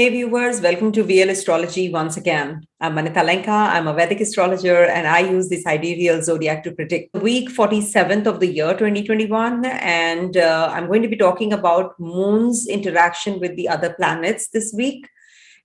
Hey viewers, welcome to VL Astrology once again. I'm Vanita Lenka. I'm a Vedic astrologer and I use the Sidereal Zodiac to predict week 47th of the year 2021. And I'm going to be talking about Moon's interaction with the other planets this week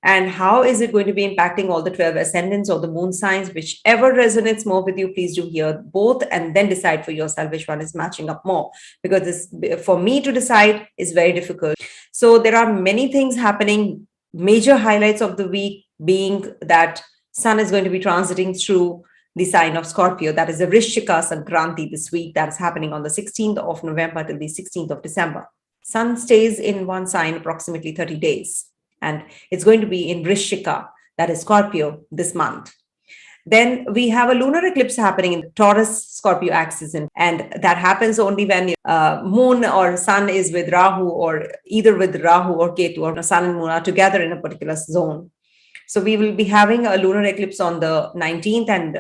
and how is it going to be impacting all the 12 ascendants or the moon signs. Whichever resonates more with you, please do hear both and then decide for yourself which one is matching up more, because this, for me to decide, is very difficult. So there are many things happening. Major highlights of the week being that Sun is going to be transiting through the sign of Scorpio. That is the Vrishchika Sankranti this week. That is happening on the 16th of November till the 16th of December. Sun stays in one sign approximately 30 days. And it's going to be in Vrishchika, that is Scorpio, this month. Then we have a lunar eclipse happening in the Taurus Scorpio axis, and that happens only when Moon or Sun is with Rahu, or either with Rahu or Ketu, or Sun and Moon are together in a particular zone. So we will be having a lunar eclipse on the 19th, and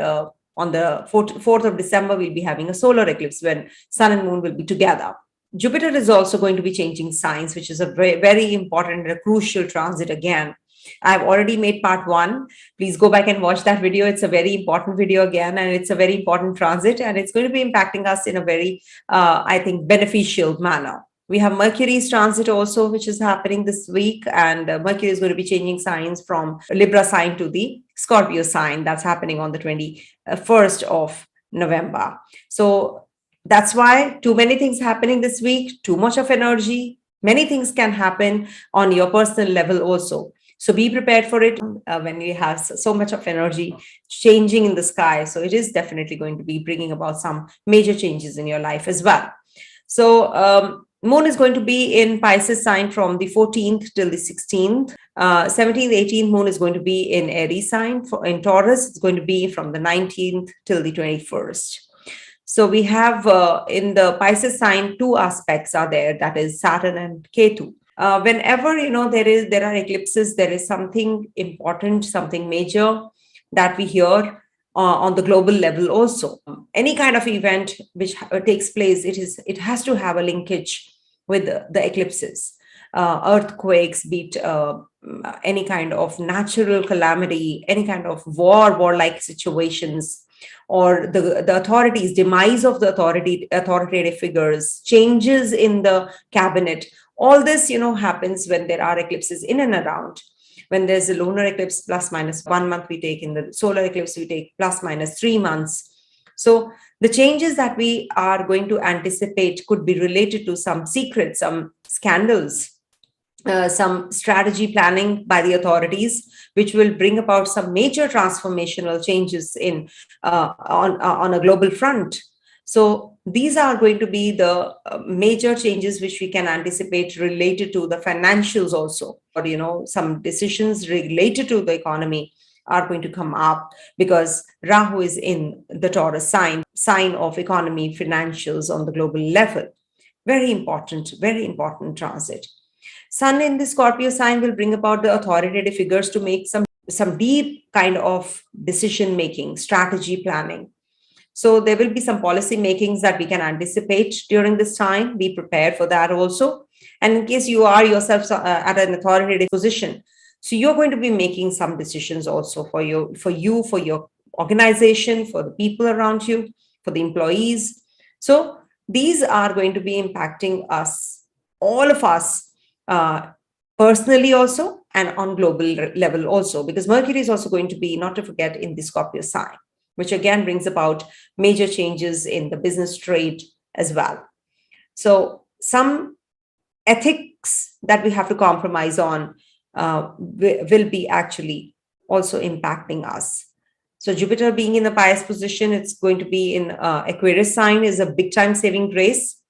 on the 4th of December, we'll be having a solar eclipse when Sun and Moon will be together. Jupiter is also going to be changing signs, which is a very, very important and a crucial transit again. I've already made part 1. Please go back and watch that video. It's a very important video again, and it's a very important transit, and it's going to be impacting us in a very, I think, beneficial manner. We have Mercury's transit also, which is happening this week, and Mercury is going to be changing signs from Libra sign to the Scorpio sign. That's happening on the 21st of November. So that's why too many things happening this week, too much of energy. Many things can happen on your personal level also. So be prepared for it when you have so much of energy changing in the sky. So it is definitely going to be bringing about some major changes in your life as well. So Moon is going to be in Pisces sign from the 14th till the 16th. 17th, 18th, Moon is going to be in Aries sign. In Taurus, it's going to be from the 19th till the 21st. So we have in the Pisces sign, 2 aspects are there, that is Saturn and Ketu. Whenever there are eclipses, there is something important, something major that we hear on the global level also. Any kind of event which takes place, it has to have a linkage with the eclipses. Earthquakes, be it any kind of natural calamity, any kind of warlike situations, or the authorities, demise of the authoritative figures, changes in the cabinet. All this, happens when there are eclipses in and around. When there's a lunar eclipse, plus minus 1 month we take. In the solar eclipse, we take plus minus 3 months. So the changes that we are going to anticipate could be related to some secrets, some scandals, some strategy planning by the authorities, which will bring about some major transformational changes on a global front. So these are going to be the major changes which we can anticipate related to the financials also, or some decisions related to the economy are going to come up, because Rahu is in the Taurus sign of economy, financials on the global level. Very important transit. Sun in the Scorpio sign will bring about the authoritative figures to make some deep kind of decision making, strategy planning. So there will be some policy makings that we can anticipate during this time. Be prepared for that also. And in case you are yourself at an authoritative position, so you're going to be making some decisions also for your organization, for the people around you, for the employees. So these are going to be impacting us, all of us, personally also, and on global level also, because Mercury is also going to be, not to forget, in the Scorpio sign, which again brings about major changes in the business trade as well. So some ethics that we have to compromise on will be actually also impacting us. So Jupiter being in the Pisces position, it's going to be in Aquarius sign, is a big time saving grace,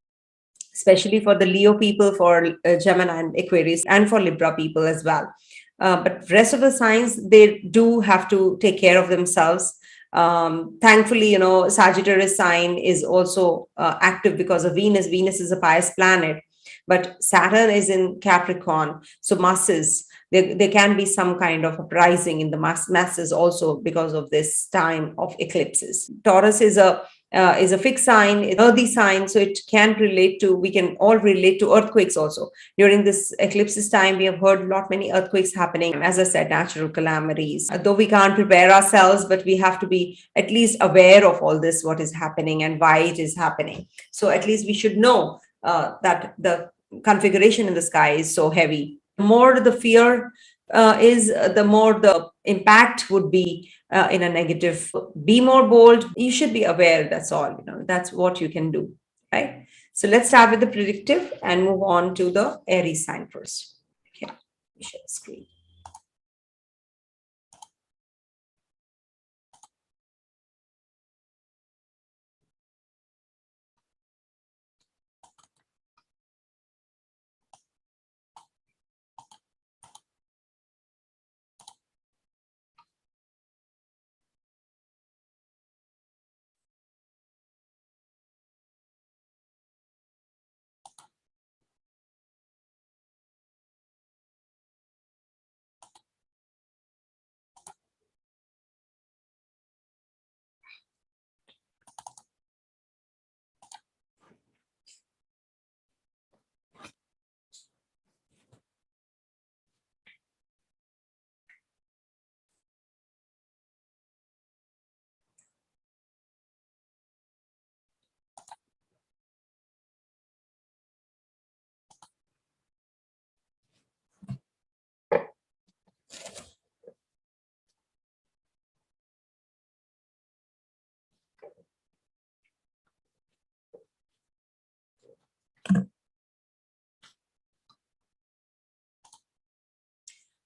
especially for the Leo people, for Gemini and Aquarius, and for Libra people as well. But rest of the signs, they do have to take care of themselves. Thankfully, Sagittarius sign is also active because of Venus. Venus is a Pisces planet, but Saturn is in Capricorn. So masses, there can be some kind of uprising in the masses also because of this time of eclipses. Taurus is a is a fixed sign, it's earthy sign, so it can relate to, we can all relate to earthquakes also. During this eclipses time, we have heard a lot many earthquakes happening. As I said, natural calamities. Though we can't prepare ourselves, but we have to be at least aware of all this, what is happening and why it is happening. So at least we should know that the configuration in the sky is so heavy. The more the fear is, the more the impact would be in a negative. Be more bold. You should be aware. That's all. That's what you can do, right? So let's start with the predictive and move on to the Aries sign first. Okay, let me share the screen.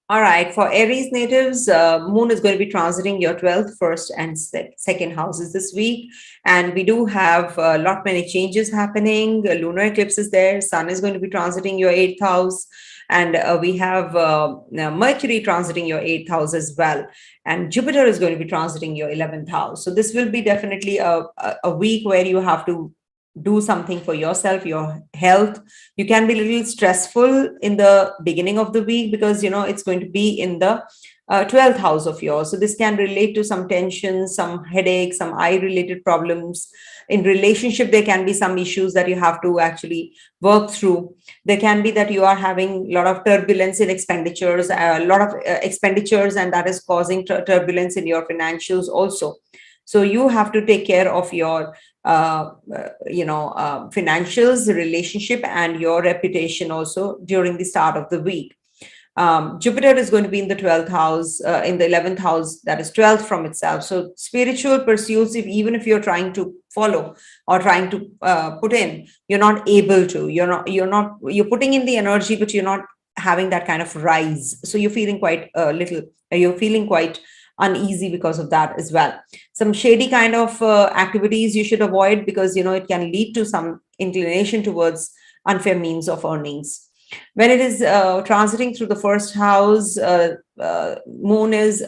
All right, for Aries natives, Moon is going to be transiting your 12th, 1st, and 2nd houses this week. And we do have a lot many changes happening. A lunar eclipse is there. Sun is going to be transiting your 8th house. And we have Mercury transiting your 8th house as well. And Jupiter is going to be transiting your 11th house. So this will be definitely a week where you have to do something for yourself, your health. You can be a little stressful in the beginning of the week because it's going to be in the 12th house of yours. So this can relate to some tension, some headaches, some eye related problems. In relationship, there can be some issues that you have to actually work through. There can be that you are having a lot of turbulence in expenditures, a lot of expenditures, and that is causing turbulence in your financials also. So you have to take care of your financials, relationship, and your reputation also during the start of the week. Jupiter is going to be in the 12th house, in the 11th house, that is 12th from itself. So spiritual pursuits, even if you're trying to follow or trying to put in, you're not able to. You're putting in the energy, but you're not having that kind of rise. So you're feeling quite uneasy because of that as well. Some shady kind of activities you should avoid because it can lead to some inclination towards unfair means of earnings. When it is transiting through the 1st house, Moon is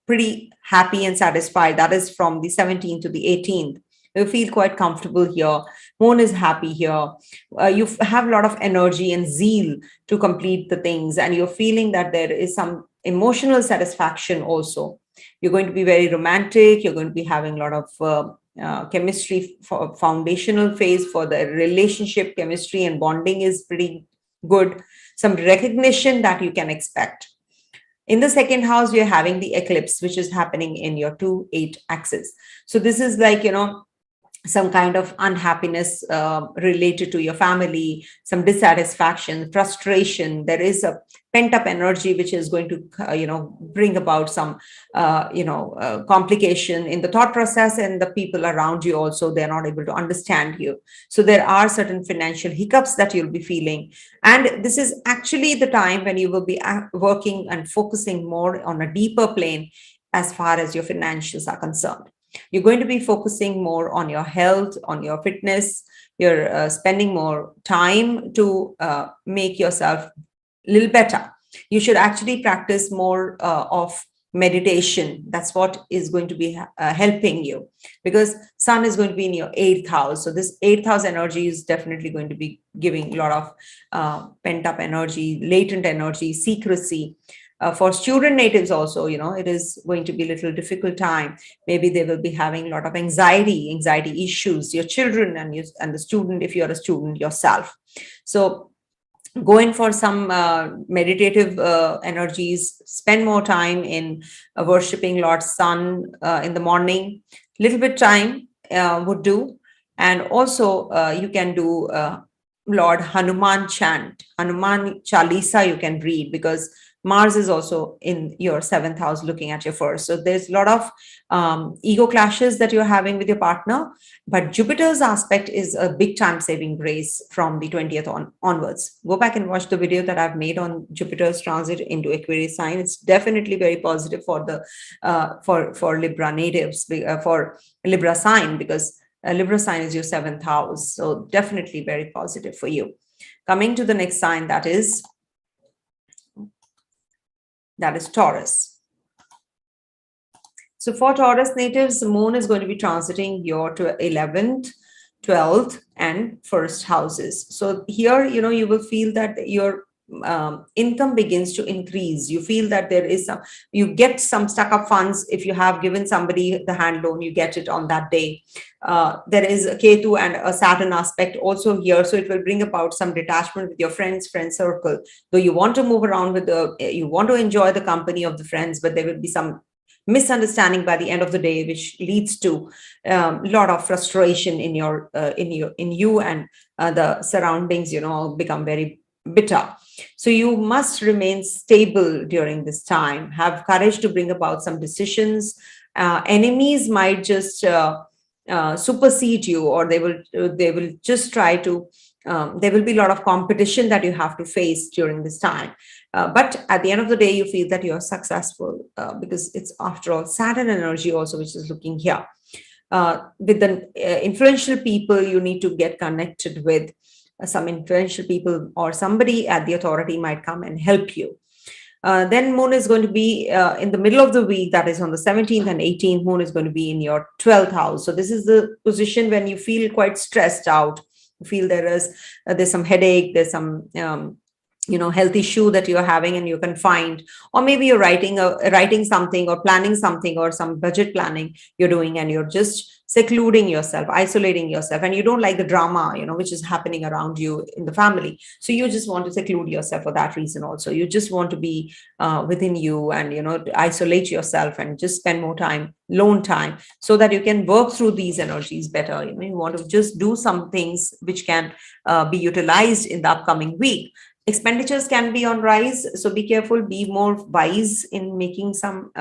pretty happy and satisfied. That is from the 17th to the 18th. You feel quite comfortable here. Moon is happy here. You have a lot of energy and zeal to complete the things, and you're feeling that there is some emotional satisfaction also. You're going to be very romantic. You're going to be having a lot of chemistry. For foundational phase for the relationship, chemistry and bonding is pretty good. Some recognition that you can expect. In the 2nd house, you're having the eclipse, which is happening in your 2-8 axis. So this is like, some kind of unhappiness related to your family, some dissatisfaction, frustration. There is a pent-up energy which is going to, bring about some, complication in the thought process, and the people around you also, they're not able to understand you. So there are certain financial hiccups that you'll be feeling. And this is actually the time when you will be working and focusing more on a deeper plane as far as your financials are concerned. You're going to be focusing more on your health, on your fitness. You're spending more time to make yourself a little better. You should actually practice more of meditation. That's what is going to be helping you, because Sun is going to be in your 8th house. So this 8th house energy is definitely going to be giving a lot of pent up energy, latent energy, secrecy. For student natives also, it is going to be a little difficult time. Maybe they will be having a lot of anxiety issues, your children and the student, if you're a student yourself. So go in for some meditative energies, spend more time in worshipping Lord Sun in the morning. Little bit time would do. And also you can do Lord Hanuman chant, Hanuman Chalisa you can read, because Mars is also in your 7th house looking at your first. So there's a lot of ego clashes that you're having with your partner. But Jupiter's aspect is a big time saving grace from the 20th onwards. Go back and watch the video that I've made on Jupiter's transit into Aquarius sign. It's definitely very positive for the for Libra natives, for Libra sign, because Libra sign is your 7th house. So definitely very positive for you. Coming to the next sign, that is Taurus. So for Taurus natives, the moon is going to be transiting your 11th, 12th, and 1st houses. So here, you will feel that your income begins to increase. You feel that there is you get some stuck up funds. If you have given somebody the hand loan, you get it on that day. There is a Ketu and a Saturn aspect also here. So it will bring about some detachment with your friend circle. Though you want to move around you want to enjoy the company of the friends, but there will be some misunderstanding by the end of the day, which leads to a lot of frustration in you and the surroundings, become very bitter. So you must remain stable during this time. Have courage to bring about some decisions. Enemies might just supersede you, or they will just try to. There will be a lot of competition that you have to face during this time. But at the end of the day, you feel that you're successful because it's, after all, Saturn energy also, which is looking here. With the influential people, you need to get connected with some influential people, or somebody at the authority might come and help you. Then Moon is going to be in the middle of the week, that is on the 17th and 18th, Moon is going to be in your 12th house. So this is the position when you feel quite stressed out. You feel there's some headache, there's some health issue that you're having and you're confined, or maybe you're writing something or planning something, or some budget planning you're doing, and you're just secluding yourself, isolating yourself, and you don't like the drama which is happening around you in the family. So you just want to seclude yourself for that reason. Also, you just want to be within you, and isolate yourself and just spend more time, lone time, so that you can work through these energies better. You want to just do some things which can be utilized in the upcoming week. Expenditures can be on rise, so be careful, be more wise in making some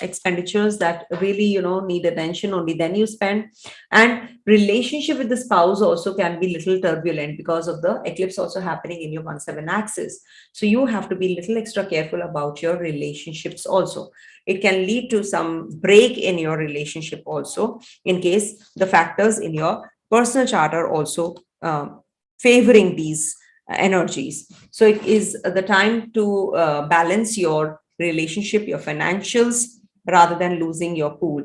expenditures that really need attention. Only then you spend. And relationship with the spouse also can be little turbulent because of the eclipse also happening in your 1-7 axis. So you have to be a little extra careful about your relationships also. It can lead to some break in your relationship also, in case the factors in your personal chart are also favoring these energies. So it is the time to balance your relationship, your financials, rather than losing your cool,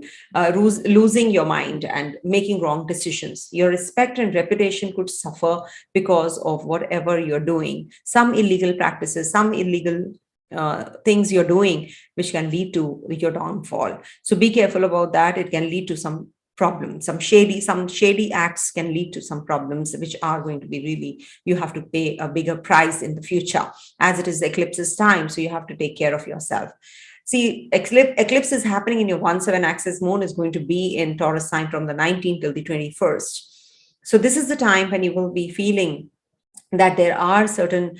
losing your mind and making wrong decisions. Your respect and reputation could suffer because of whatever you're doing. Some illegal practices, some illegal things you're doing, which can lead to your downfall. So be careful about that. It can lead to some problems. Some shady acts can lead to some problems, which are going to be really, you have to pay a bigger price in the future, as it is eclipse's time. So you have to take care of yourself. See, eclipse is happening in your 1-7 axis. Moon is going to be in Taurus sign from the 19th till the 21st. So this is the time when you will be feeling that there are certain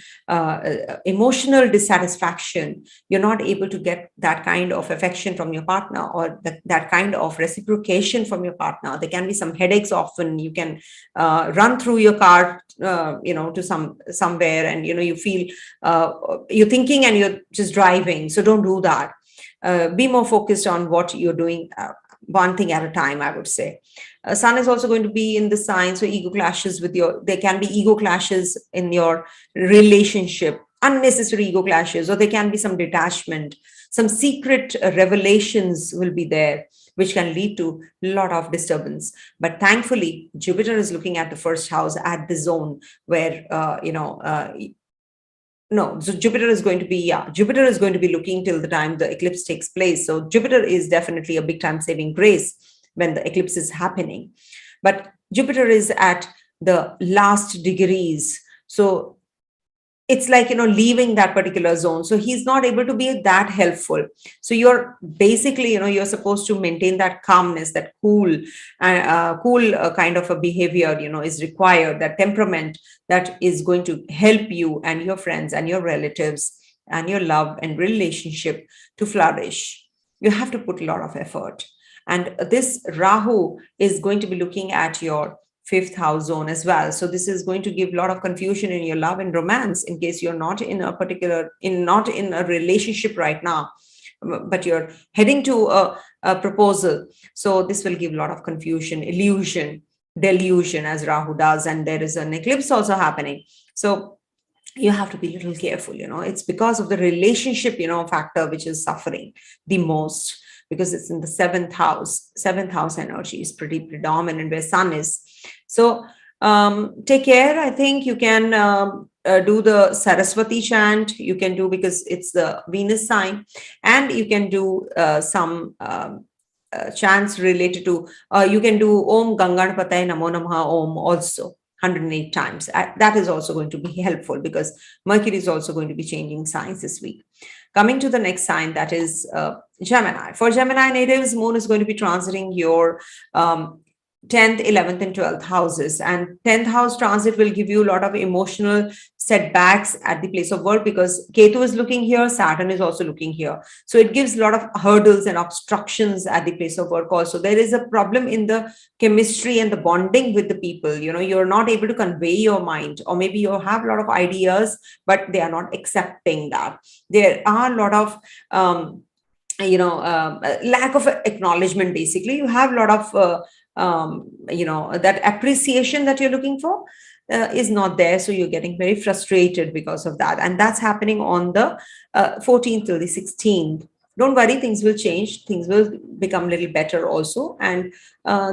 emotional dissatisfaction. You're not able to get that kind of affection from your partner, or that kind of reciprocation from your partner. There can be some headaches often. You can run through your car, to somewhere, and you feel you're thinking and you're just driving. So don't do that. Be more focused on what you're doing, one thing at a time, I would say. Sun is also going to be in the sign, so there can be ego clashes in your relationship, unnecessary ego clashes, or there can be some detachment. Some secret revelations will be there, which can lead to a lot of disturbance. But thankfully, Jupiter is looking at the first house, at the zone where no, so Jupiter is going to be, Jupiter is going to be looking till the time the eclipse takes place. So Jupiter is definitely a big time saving grace when the eclipse is happening. But Jupiter is at the last degrees. So it's like, leaving that particular zone. So he's not able to be that helpful. So you're basically, you're supposed to maintain that calmness, that cool kind of a behavior, is required, that temperament that is going to help you and your friends and your relatives and your love and relationship to flourish. You have to put a lot of effort. And this Rahu is going to be looking at your fifth house zone as well. So this is going to give a lot of confusion in your love and romance in case you're not in a relationship right now, but you're heading to a proposal. So this will give a lot of confusion, illusion, delusion, as Rahu does. And there is an eclipse also happening. So you have to be a little careful, it's because of the relationship, factor, which is suffering the most, because it's in the seventh house. Seventh house energy is pretty predominant where Sun is. So take care. I think you can do the Saraswati chant. You can do, because it's the Venus sign, and you can do some chants related to, you can do Om Ganganapataye Namo Namaha Om also 108 times. That is also going to be helpful, because Mercury is also going to be changing signs this week. Coming to the next sign, that is Gemini. For Gemini natives, Moon is going to be transiting your 10th, 11th, and 12th houses. And 10th house transit will give you a lot of emotional setbacks at the place of work, because Ketu is looking here, Saturn is also looking here. So it gives a lot of hurdles and obstructions at the place of work also. There is a problem in the chemistry and the bonding with the people. You're not able to convey your mind, or maybe you have a lot of ideas, but they are not accepting that. There are a lot of lack of acknowledgement. Basically, you have a lot of that appreciation that you're looking for is not there. So you're getting very frustrated because of that. And that's happening on the 14th to the 16th. Don't worry, things will change. Things will become a little better also. And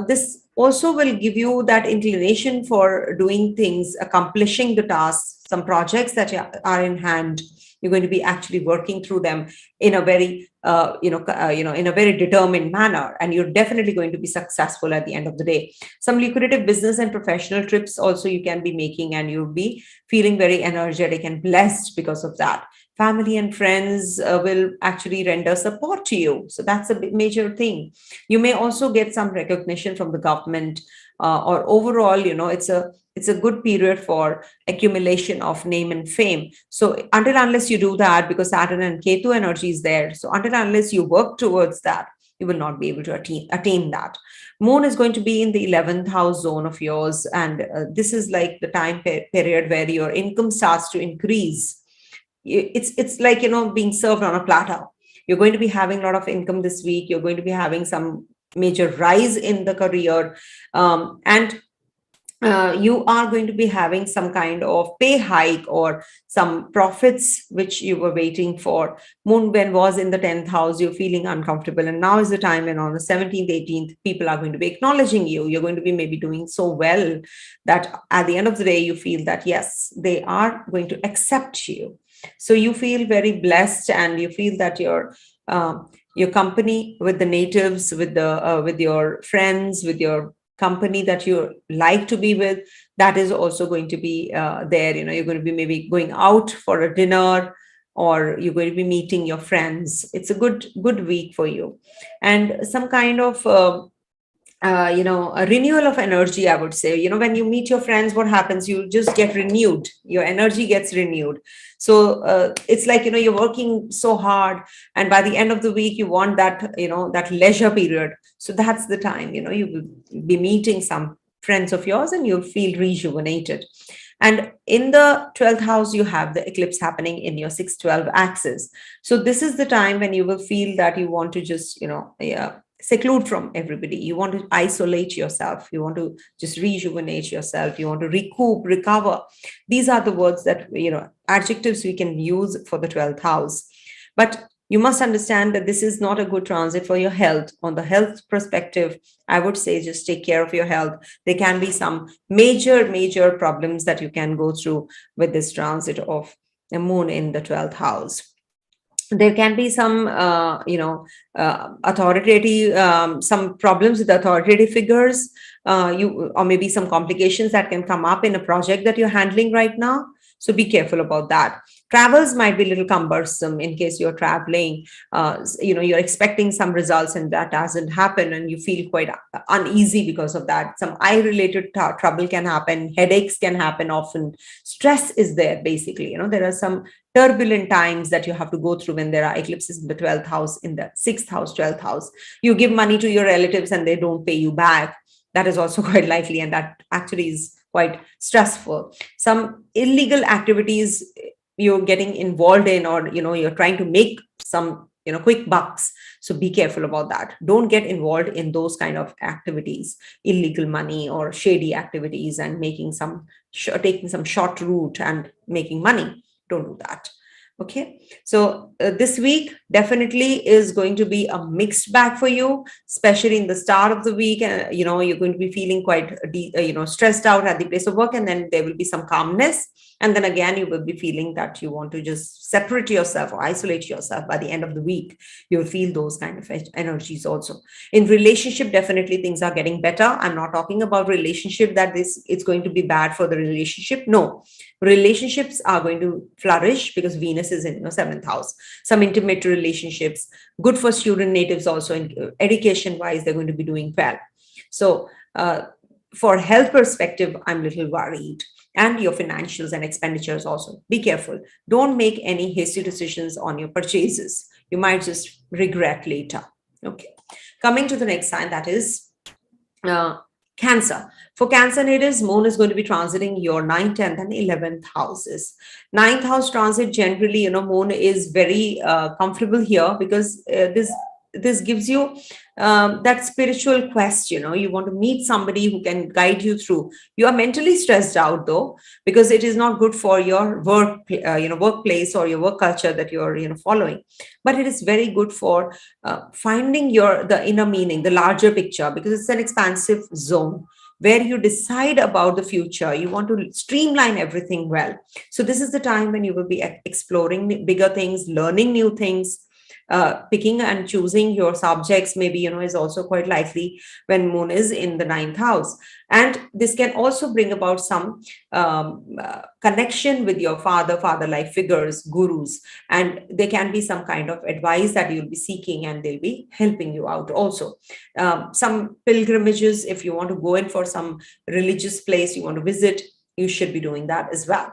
this also will give you that inclination for doing things, accomplishing the tasks, some projects that are in hand. You're going to be actually working through them in a very, in a very determined manner, and you're definitely going to be successful at the end of the day. Some lucrative business and professional trips also you can be making, and you'll be feeling very energetic and blessed because of that. Family and friends will actually render support to you. So that's a major thing. You may also get some recognition from the government, or overall, it's a good period for accumulation of name and fame. So until unless you do that, because Saturn and Ketu energy is there, so until unless you work towards that, you will not be able to attain that. Moon is going to be in the 11th house zone of yours, and this is like the time period where your income starts to increase. It's like, being served on a platter. You're going to be having a lot of income this week. You're going to be having some major rise in the career, and you are going to be having some kind of pay hike or some profits which you were waiting for. Moon, when was in the 10th house, you're feeling uncomfortable, and now is the time when on the 17th, 18th, people are going to be acknowledging you. You're going to be maybe doing so well that at the end of the day, you feel that yes, they are going to accept you. So you feel very blessed, and you feel that your company with the natives, with your friends, with your company that you like to be with, that is also going to be there. You're going to be maybe going out for a dinner, or you're going to be meeting your friends. It's a good week for you, and some kind of a renewal of energy, I would say. When you meet your friends, what happens? You just get renewed. Your energy gets renewed. So it's like, you're working so hard, and by the end of the week, you want that, that leisure period. So that's the time, you will be meeting some friends of yours, and you'll feel rejuvenated. And in the 12th house, you have the eclipse happening in your 6-12 axis. So this is the time when you will feel that you want to just, seclude from everybody. You want to isolate yourself. You want to just rejuvenate yourself. You want to recoup, recover. These are the words that, adjectives we can use for the 12th house. But you must understand that this is not a good transit for your health. On the health perspective, I would say just take care of your health. There can be some major problems that you can go through with this transit of the moon in the 12th house. There can be some, authoritative, some problems with authoritative figures, or maybe some complications that can come up in a project that you're handling right now. So be careful about that. Travels might be a little cumbersome in case you're traveling. You're expecting some results and that doesn't happen, and you feel quite uneasy because of that. Some eye-related trouble can happen. Headaches can happen often. Stress is there, basically. There are some turbulent times that you have to go through when there are eclipses in the 12th house, in the 6th house, 12th house. You give money to your relatives and they don't pay you back. That is also quite likely, and that actually is quite stressful. Some illegal activities you're getting involved in, or you're trying to make some quick bucks. So be careful about that. Don't get involved in those kind of activities, illegal money or shady activities, and making some taking some short route and making money. Don't do that. Okay, so this week definitely is going to be a mixed bag for you, especially in the start of the week. You're going to be feeling quite stressed out at the place of work, and then there will be some calmness, and then again you will be feeling that you want to just separate yourself or isolate yourself. By the end of the week, you'll feel those kind of energies also. In relationship, definitely things are getting better. I'm not talking about relationship that it's going to be bad for the relationship. No, relationships are going to flourish because Venus is in 7th house. Some intimate relationships, good for student natives also. In education wise, they're going to be doing well. So for health perspective, I'm a little worried. And your financials and expenditures also. Be careful. Don't make any hasty decisions on your purchases. You might just regret later. Okay. Coming to the next sign, that is Cancer. For Cancer natives, Moon is going to be transiting your 9th, 10th, and 11th houses. 9th house transit, generally, Moon is very comfortable here because this gives you that spiritual quest. You want to meet somebody who can guide you through. You are mentally stressed out though, because it is not good for your work, workplace or your work culture that you're following. But it is very good for finding the inner meaning, the larger picture, because it's an expansive zone where you decide about the future. You want to streamline everything well. So this is the time when you will be exploring bigger things, learning new things. Picking and choosing your subjects maybe is also quite likely when Moon is in the 9th house. And this can also bring about some connection with your father-like figures, gurus, and there can be some kind of advice that you'll be seeking, and they'll be helping you out also. Some pilgrimages, if you want to go in for some religious place you want to visit, you should be doing that as well.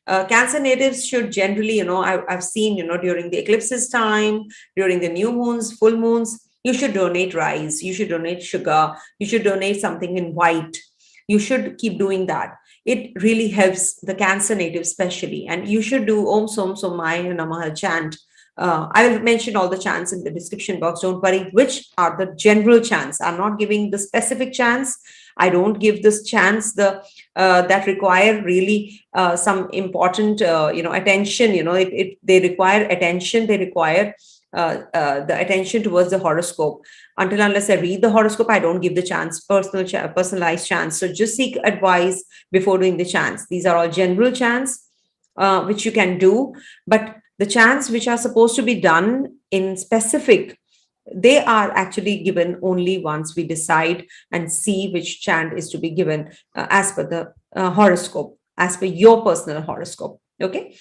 Cancer natives should generally, I've seen, during the eclipses time, during the new moons, full moons, you should donate rice, you should donate sugar, you should donate something in white. You should keep doing that. It really helps the Cancer natives especially. And you should do Om Som Somaya Namaha chant. I will mention all the chants in the description box. Don't worry, which are the general chants. I'm not giving the specific chants. I don't give this chants that require really some important attention. They require attention. They require the attention towards the horoscope. Until unless I read the horoscope, I don't give the chants, personalized chants. So just seek advice before doing the chants. These are all general chants which you can do, but the chants which are supposed to be done in specific, they are actually given only once we decide and see which chant is to be given as per the horoscope, as per your personal horoscope. Okay.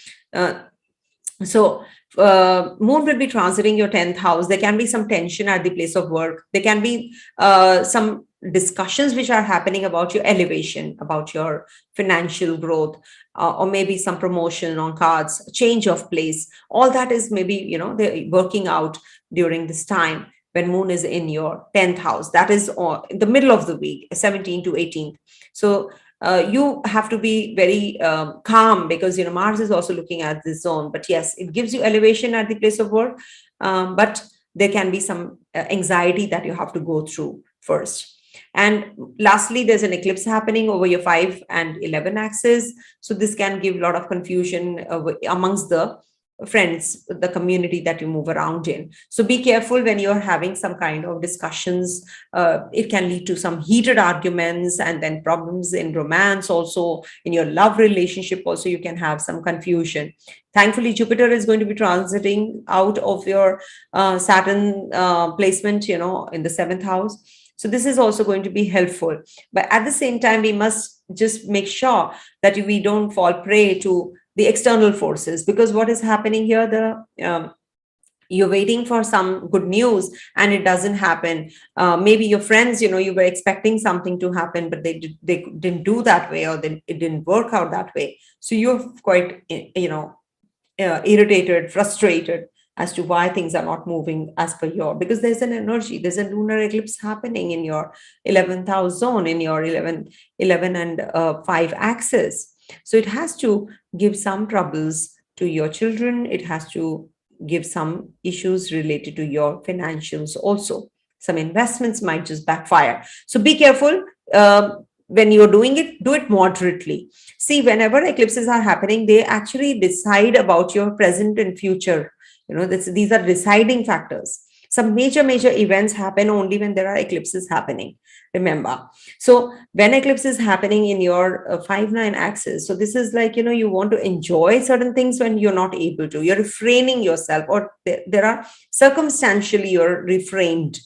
So Moon will be transiting your 10th house. There can be some tension at the place of work. There can be some discussions which are happening about your elevation, about your financial growth, or maybe some promotion on cards, change of place. All that is maybe, they're working out during this time when Moon is in your 10th house. That is in the middle of the week, 17th to 18th. So you have to be very calm because, Mars is also looking at this zone. But yes, it gives you elevation at the place of work. But there can be some anxiety that you have to go through first. And lastly, there's an eclipse happening over your 5 and 11 axis. So this can give a lot of confusion amongst the friends, the community that you move around in. So be careful when you're having some kind of discussions. It can lead to some heated arguments, and then problems in romance also, in your love relationship also you can have some confusion. Thankfully, Jupiter is going to be transiting out of your Saturn placement, in the 7th house. So this is also going to be helpful. But at the same time, we must just make sure that we don't fall prey to the external forces, because what is happening here, you're waiting for some good news and it doesn't happen. Maybe your friends, you were expecting something to happen, but they didn't do that way, or it didn't work out that way. So you're quite, irritated, frustrated as to why things are not moving as per because there's an energy, there's a lunar eclipse happening in your 11th house zone, in your 11 and 5 axis. So it has to give some troubles to your children. It has to give some issues related to your financials also. Some investments might just backfire. So be careful. When you're doing it, do it moderately. See, whenever eclipses are happening, they actually decide about your present and future. These are deciding factors. Some major events happen only when there are eclipses happening, remember. So when eclipse is happening in your 5-9 axis, so this is like, you want to enjoy certain things when you're not able to. You're refraining yourself, or there are circumstantially you're refrained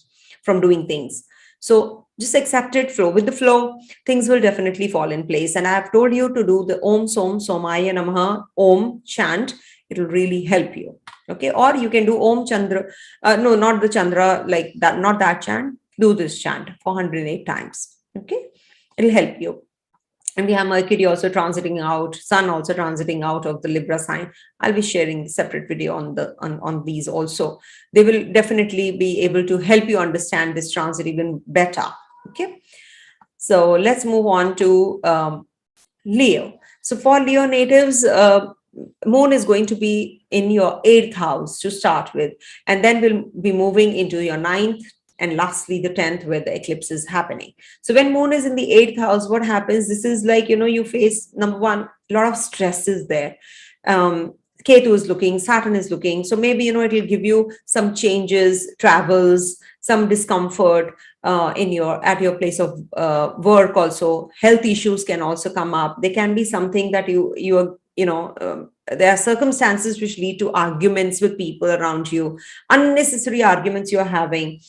from doing things. So just accept it, flow with the flow. Things will definitely fall in place. And I have told you to do the Om Som Somaya Namaha Om chant. It will really help you. Okay, or you can do Om Chandra. No, not the Chandra, like that, not that chant. Do this chant 408 times. Okay, it'll help you. And we have Mercury also transiting out, Sun also transiting out of the Libra sign. I'll be sharing a separate video on these also. They will definitely be able to help you understand this transit even better. Okay, so let's move on to Leo. So for Leo natives, Moon is going to be in your 8th house to start with, and then we'll be moving into your 9th, and lastly the 10th, where the eclipse is happening. So when Moon is in the 8th house, what happens? This is like, you face, number one, a lot of stress is there. Ketu is looking, Saturn is looking. So maybe, it will give you some changes, travels, some discomfort at your place of work also. Health issues can also come up. There can be something that there are circumstances which lead to arguments with people around you, unnecessary arguments you're having.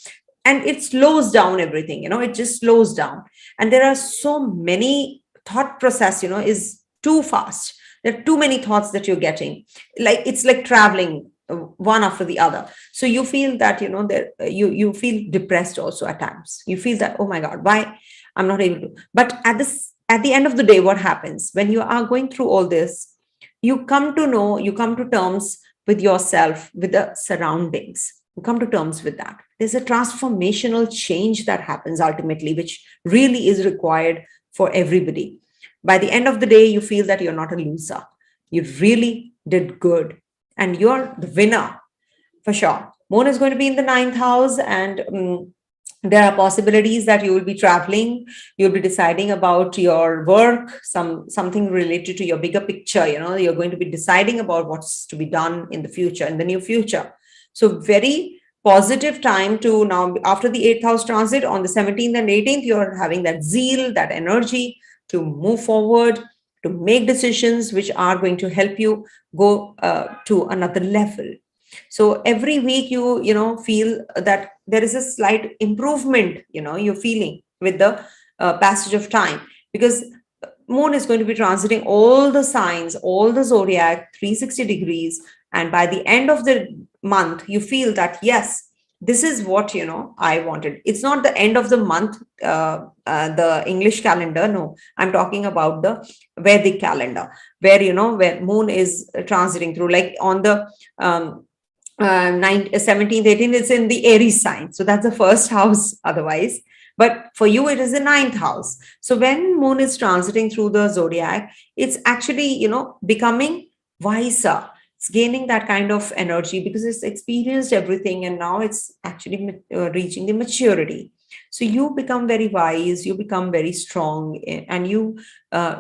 And it slows down everything, it just slows down. And there are so many thought process, is too fast. There are too many thoughts that you're getting. Like, it's like traveling one after the other. So you feel that, you feel depressed also at times. You feel that, oh my God, why I'm not able to. But at the end of the day, what happens when you are going through all this? You come to terms with yourself, with the surroundings. You come to terms with that. There's a transformational change that happens ultimately, which really is required for everybody. By the end of the day, you feel that you're not a loser. You really did good. And you're the winner, for sure. Moon is going to be in the 9th house, and there are possibilities that you will be traveling. You'll be deciding about your work, something related to your bigger picture. You're going to be deciding about what's to be done in the future, in the near future. So very positive time to now, after the 8th house transit on the 17th and 18th, you're having that zeal, that energy to move forward, to make decisions which are going to help you go to another level. So every week you feel that there is a slight improvement, you're feeling with the passage of time, because Moon is going to be transiting all the signs, all the zodiac, 360 degrees. And by the end of the month, you feel that, yes, this is what, I wanted. It's not the end of the month, the English calendar. No, I'm talking about the Vedic calendar, where, where Moon is transiting through, like on the 17th, 18th, it's in the Aries sign. So that's the first house otherwise. But for you, it is the 9th house. So when Moon is transiting through the zodiac, it's actually, becoming wiser. It's gaining that kind of energy because it's experienced everything, and now it's actually reaching the maturity. So you become very wise, you become very strong, and you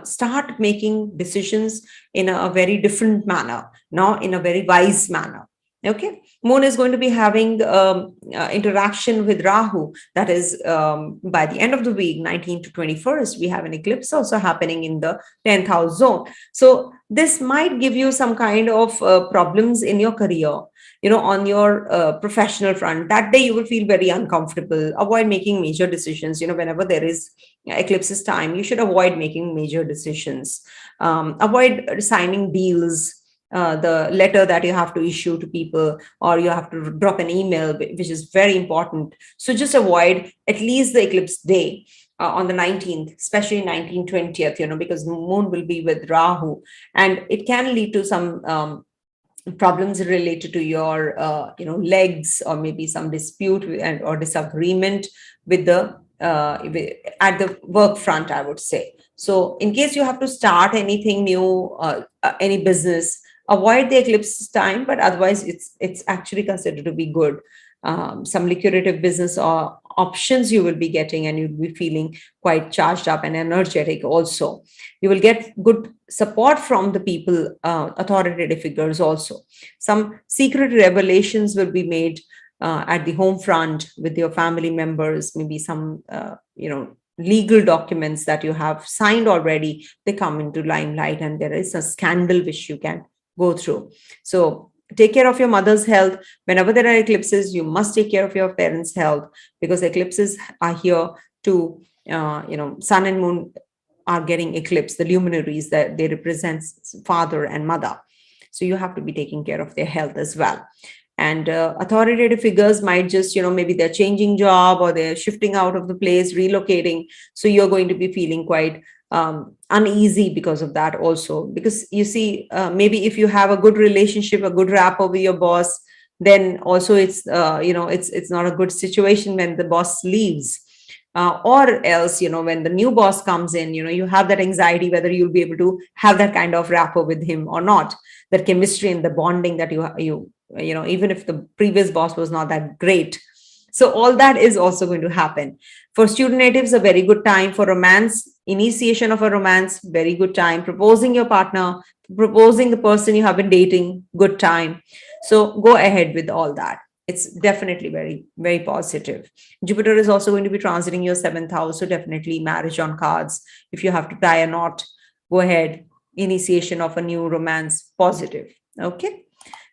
start making decisions in a very different manner, not in a very wise manner. Okay, Moon is going to be having interaction with Rahu. That is, by the end of the week, 19th to 21st, we have an eclipse also happening in the 10th house zone. So this might give you some kind of problems in your career, on your professional front. That day you will feel very uncomfortable. Avoid making major decisions. Whenever there is eclipses time, you should avoid making major decisions. Avoid signing deals, the letter that you have to issue to people, or you have to drop an email, which is very important. So just avoid at least the eclipse day. On the 19th, especially 19th, 20th, because the moon will be with Rahu, and it can lead to some problems related to your legs, or maybe some dispute or disagreement with the at the work front, I would say. So in case you have to start anything new, any business, avoid the eclipse time, but otherwise it's actually considered to be good. Some lucrative business or options you will be getting, and you'll be feeling quite charged up and energetic also. You will get good support from the people, authoritative figures also. Some secret revelations will be made at the home front with your family members, maybe some legal documents that you have signed already, they come into limelight, and there is a scandal which you can go through. So take care of your mother's health. Whenever there are eclipses, you must take care of your parents' health, because eclipses are here to, sun and moon are getting eclipsed, the luminaries that they represent father and mother. So you have to be taking care of their health as well. And authoritative figures might just, maybe they're changing job, or they're shifting out of the place, relocating. So you're going to be feeling quite uneasy because of that also. Because you see, maybe if you have a good relationship, a good rapport with your boss, then also it's not a good situation when the boss leaves. Or else, when the new boss comes in, you have that anxiety whether you'll be able to have that kind of rapport with him or not, that chemistry and the bonding that you even if the previous boss was not that great. So all that is also going to happen. For student natives, a very good time for romance, initiation of a romance, very good time. Proposing your partner, proposing the person you have been dating, good time. So go ahead with all that. It's definitely very, very positive. Jupiter is also going to be transiting your 7th house. So definitely marriage on cards. If you have to tie a knot, go ahead. Initiation of a new romance, positive. Okay.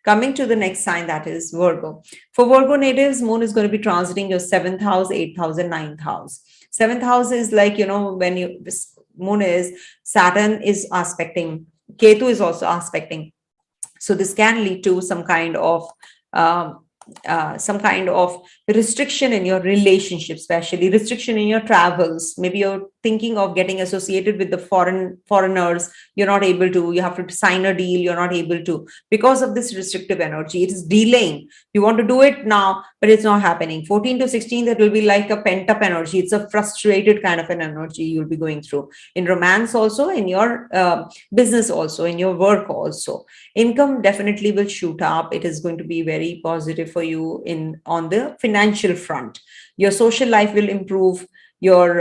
Coming to the next sign, that is Virgo. For Virgo natives, moon is going to be transiting your 7th house, 8th house, and 9th house. 7th house is like, when moon is, Saturn is aspecting, Ketu is also aspecting. So this can lead to some kind of restriction in your relationship, especially restriction in your travels. Maybe you're thinking of getting associated with the foreigners. You're not able to. You have to sign a deal. You're not able to, because of this restrictive energy. It is delaying. You want to do it now, but it's not happening. 14 to 16, that will be like a pent up energy. It's a frustrated kind of an energy you'll be going through in romance, also in your business, also in your work, also. Income definitely will shoot up. It is going to be very positive for you on the financial front. Your social life will improve. Your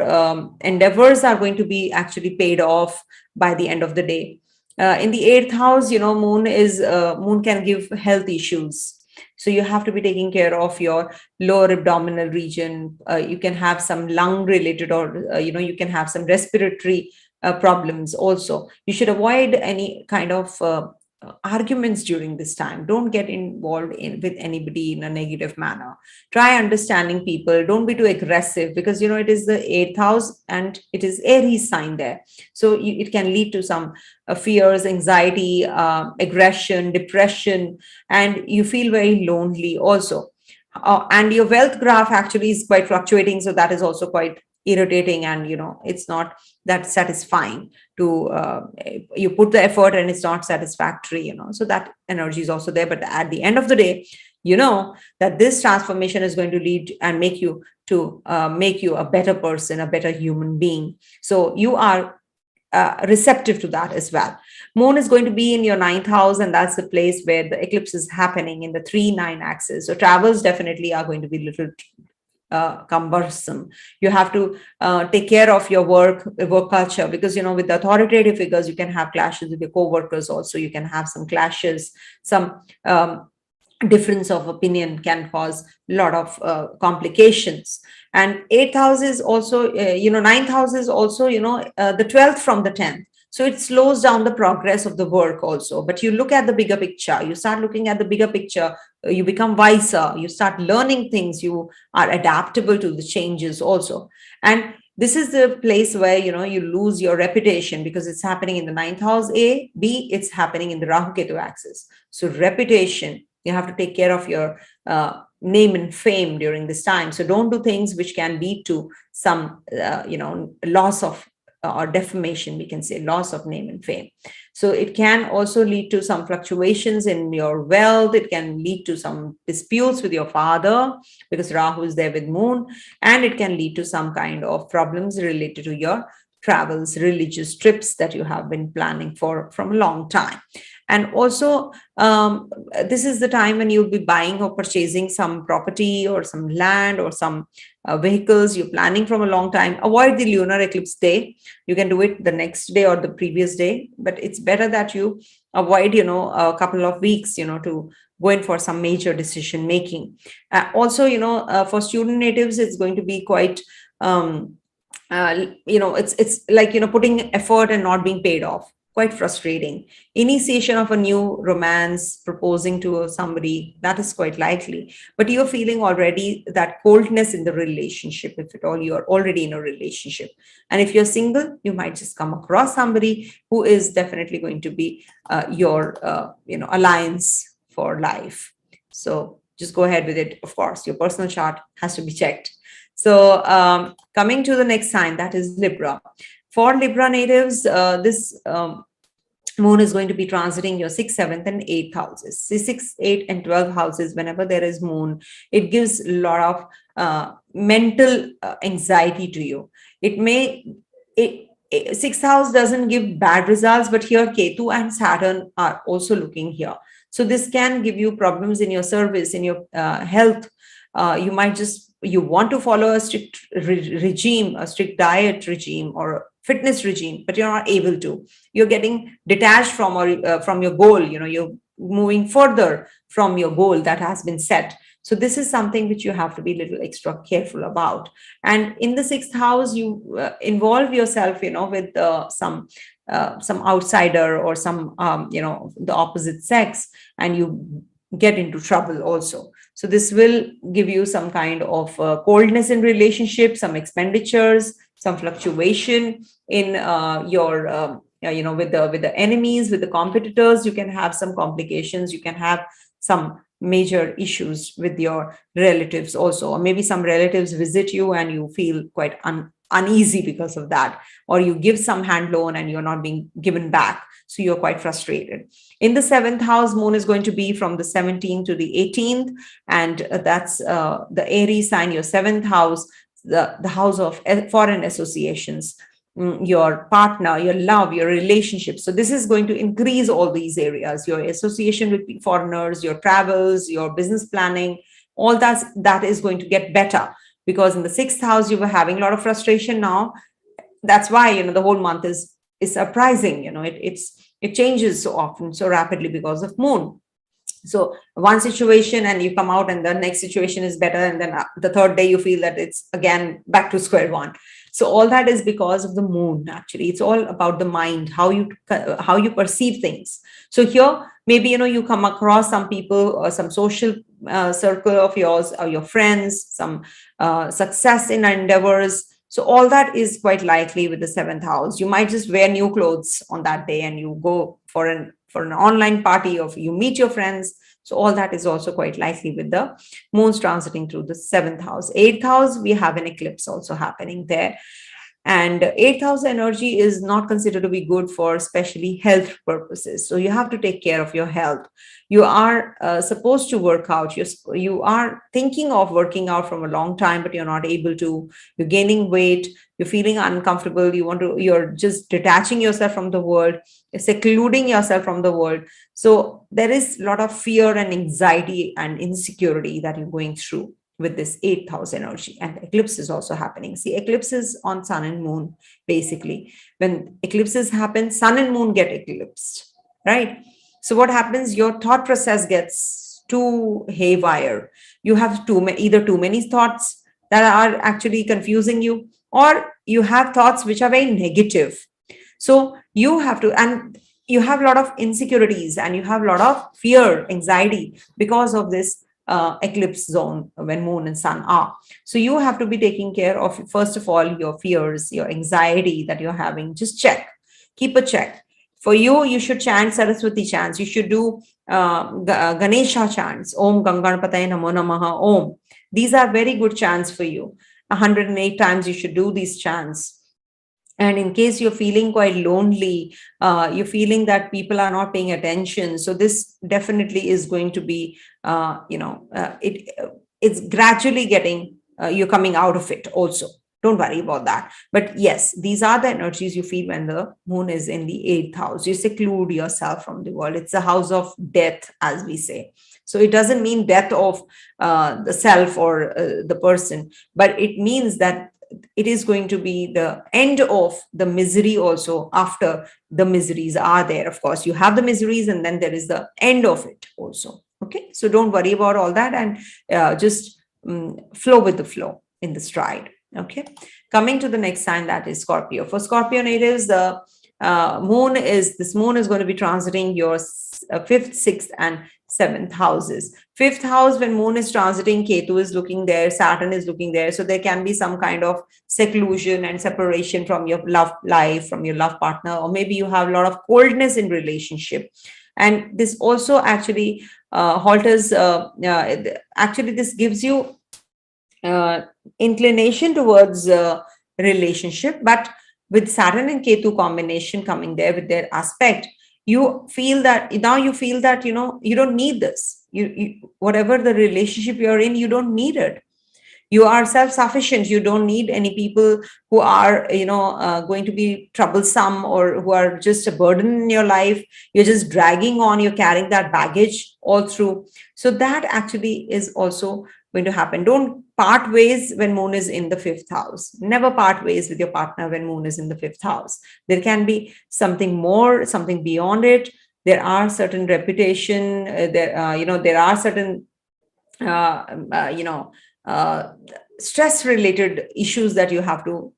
endeavors are going to be actually paid off by the end of the day. In the 8th house, moon can give health issues. So you have to be taking care of your lower abdominal region. You can have some lung related, or you can have some respiratory problems also. You should avoid any kind of arguments during this time. Don't get involved with anybody in a negative manner. Try understanding people. Don't be too aggressive, because it is the 8th house and it is Aries sign there. So it can lead to some fears, anxiety, aggression, depression, and you feel very lonely also. And your wealth graph actually is quite fluctuating, so that is also quite irritating, and it's not that satisfying to you put the effort and it's not satisfactory, so that energy is also there. But at the end of the day, that this transformation is going to lead and make you a better person, a better human being. So you are receptive to that as well. Moon is going to be in your 9th house, and that's the place where the eclipse is happening in the 3-9 axis. So travels definitely are going to be little cumbersome. You have to take care of your work culture, because with the authoritative figures you can have clashes with your co-workers. Also, you can have some clashes, some difference of opinion can cause a lot of complications. And 8th house is also, 9th house is also, the 12th from the 10th. So it slows down the progress of the work also. But you look at the bigger picture, you start looking at the bigger picture, you become wiser, you start learning things, you are adaptable to the changes also. And this is the place where, you lose your reputation, because it's happening in the 9th house, A. B, it's happening in the Rahu Ketu axis. So reputation, you have to take care of your name and fame during this time. So don't do things which can lead to some, loss of or defamation, we can say, loss of name and fame. So it can also lead to some fluctuations in your wealth. It can lead to some disputes with your father, because Rahu is there with Moon, and it can lead to some kind of problems related to your travels, religious trips that you have been planning for from a long time. And also, this is the time when you'll be buying or purchasing some property or some land or some vehicles you're planning from a long time. Avoid the lunar eclipse day. You can do it the next day or the previous day, but it's better that you avoid, a couple of weeks, to go in for some major decision making. Also, for student natives, it's going to be quite, it's like, putting effort and not being paid off. Quite frustrating. Initiation of a new romance, proposing to somebody, that is quite likely. But you're feeling already that coldness in the relationship, if at all you're already in a relationship. And if you're single, you might just come across somebody who is definitely going to be your, alliance for life. So just go ahead with it. Of course, your personal chart has to be checked. So coming to the next sign, that is Libra. For Libra natives, this Moon is going to be transiting your 6th, 7th, and 8th houses. 6, 8, and 12 houses, whenever there is Moon, it gives a lot of mental anxiety to you. It may, 6th house doesn't give bad results, but here Ketu and Saturn are also looking here. So this can give you problems in your service, in your health. You might just, you want to follow a strict regime, a strict diet regime or fitness regime, but you're not able to. You're getting detached from your goal. You're moving further from your goal that has been set. So this is something which you have to be a little extra careful about. And in the 6th house, you involve yourself, with some outsider or some, the opposite sex, and you get into trouble also. So this will give you some kind of coldness in relationships, some expenditures, some fluctuation in your, with the enemies, with the competitors. You can have some complications. You can have some major issues with your relatives also, or maybe some relatives visit you and you feel quite uneasy because of that, or you give some hand loan and you're not being given back, so you're quite frustrated. In the 7th house, Moon is going to be from the 17th to the 18th, and that's the Aries sign, your 7th house, the house of foreign associations, your partner, your love, your relationship. So this is going to increase all these areas, your association with foreigners, your travels, your business planning, all that is going to get better, because in the 6th house, you were having a lot of frustration now. That's why, the whole month is surprising. It changes so often, so rapidly because of Moon. So one situation and you come out and the next situation is better. And then the third day you feel that it's again back to square one. So all that is because of the Moon. Actually, it's all about the mind, how you perceive things. So here, maybe, you come across some people or some social circle of yours or your friends, some success in endeavors. So all that is quite likely with the 7th house. You might just wear new clothes on that day and you go for an online party, or you meet your friends. So all that is also quite likely with the Moon's transiting through the 7th house. 8th house, we have an eclipse also happening there. And 8th house energy is not considered to be good for especially health purposes. So you have to take care of your health. You are supposed to work out. You are thinking of working out from a long time, but you're not able to. You're gaining weight. You're feeling uncomfortable. You're just detaching yourself from the world, secluding yourself from the world. So there is a lot of fear and anxiety and insecurity that you're going through. with this 8th house energy, and the eclipse is also happening. See, eclipses on sun and moon, basically. When eclipses happen, sun and moon get eclipsed, right? So what happens? Your thought process gets too haywire. You have either too many thoughts that are actually confusing you, or you have thoughts which are very negative. So you have to, and you have a lot of insecurities, and you have a lot of fear, anxiety, because of this eclipse zone when moon and sun are. So you have to be taking care of, first of all, your fears, your anxiety that you're having. Just check, keep a check. For you, you should chant Saraswati chants. You should do Ganesha chants. Om Ganganapataye Namo Namaha Om. These are very good chants for you. 108 times you should do these chants. And in case you're feeling quite lonely, you're feeling that people are not paying attention, so this definitely is going to be, it's gradually getting, you're coming out of it also. Don't worry about that. But yes, these are the energies you feel when the moon is in the 8th house. You seclude yourself from the world. It's a house of death, as we say. So it doesn't mean death of the self or the person, but it means that it is going to be the end of the misery also. After the miseries are there, of course, you have the miseries, and then there is the end of it also. Okay, so don't worry about all that, and just flow with the flow in the stride. Okay, coming to the next sign, that is Scorpio. For Scorpio natives, the moon is going to be transiting your 5th, 6th, and 7th houses. 5th house, when moon is transiting, Ketu is looking there, Saturn is looking there. So there can be some kind of seclusion and separation from your love life, from your love partner, or maybe you have a lot of coldness in relationship. And this also actually halters, actually this gives you inclination towards relationship. But with Saturn and Ketu combination coming there with their aspect, you feel that you don't need this. You whatever the relationship you're in, you don't need it. You are self-sufficient. You don't need any people who are going to be troublesome, or who are just a burden in your life. You're just dragging on, you're carrying that baggage all through. So that actually is also going to happen. Don't part ways when moon is in the 5th house. Never part ways with your partner when moon is in the 5th house. There can be something more, something beyond it. There are certain reputation, there are certain stress related issues that you have to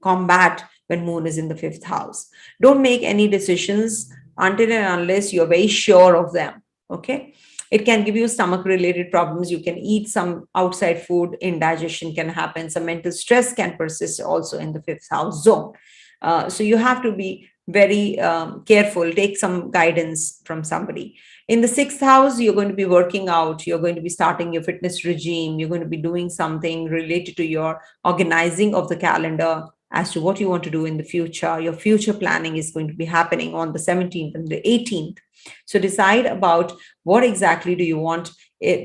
combat when moon is in the 5th house. Don't make any decisions until and unless you're very sure of them. Okay, it can give you stomach related problems. You can eat some outside food, indigestion can happen. Some mental stress can persist also in the 5th house zone. So you have to be very careful. Take some guidance from somebody. In the 6th house, you're going to be working out. You're going to be starting your fitness regime. You're going to be doing something related to your organizing of the calendar as to what you want to do in the future. Your future planning is going to be happening on the 17th and the 18th. So decide about what exactly do you want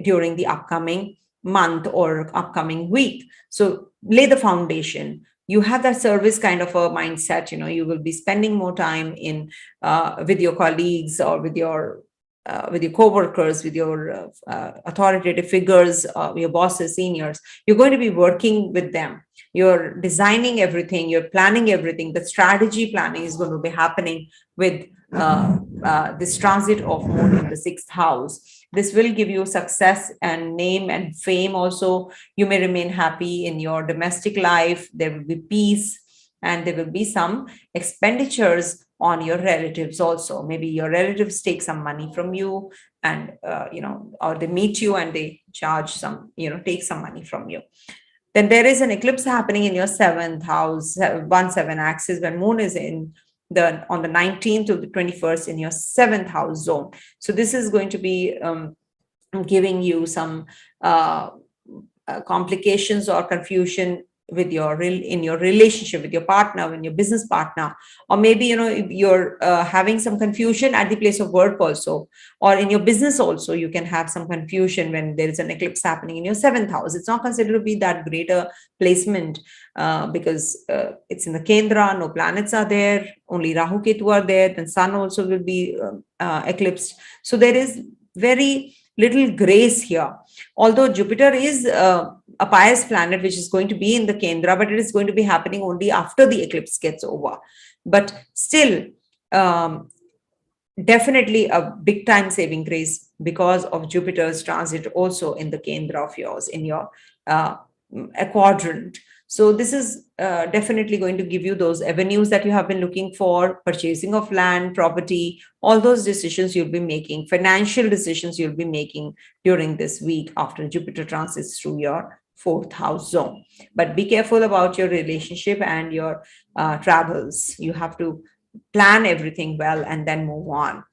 during the upcoming month or upcoming week. So lay the foundation. You have that service kind of a mindset. You will be spending more time in with your colleagues, or with your co-workers, with your authoritative figures, your bosses, seniors. You're going to be working with them. You're designing everything. You're planning everything. The strategy planning is going to be happening with this transit of moon in the 6th house. This will give you success and name and fame also. You may remain happy in your domestic life. There will be peace, and there will be some expenditures on your relatives also. Maybe your relatives take some money from you, and or they meet you and they charge some, take some money from you. Then there is an eclipse happening in your 7th house, 1-7 axis, when moon is on the 19th to the 21st in your 7th house zone. So this is going to be giving you some complications or confusion with in your relationship with your partner, with your business partner, or maybe you're having some confusion at the place of work also, or in your business also. You can have some confusion when there is an eclipse happening in your 7th house. It's not considered to be that great a placement because it's in the Kendra, no planets are there, only Rahu Ketu are there, then Sun also will be eclipsed. So there is very little grace here. Although Jupiter is a pious planet, which is going to be in the Kendra, but it is going to be happening only after the eclipse gets over. But still, definitely a big time saving grace because of Jupiter's transit also in the Kendra of yours, in your a quadrant. So this is definitely going to give you those avenues that you have been looking for: purchasing of land, property, all those decisions you'll be making, financial decisions you'll be making during this week after Jupiter transits through your fourth house zone. But be careful about your relationship and your travels. You have to plan everything well and then move on.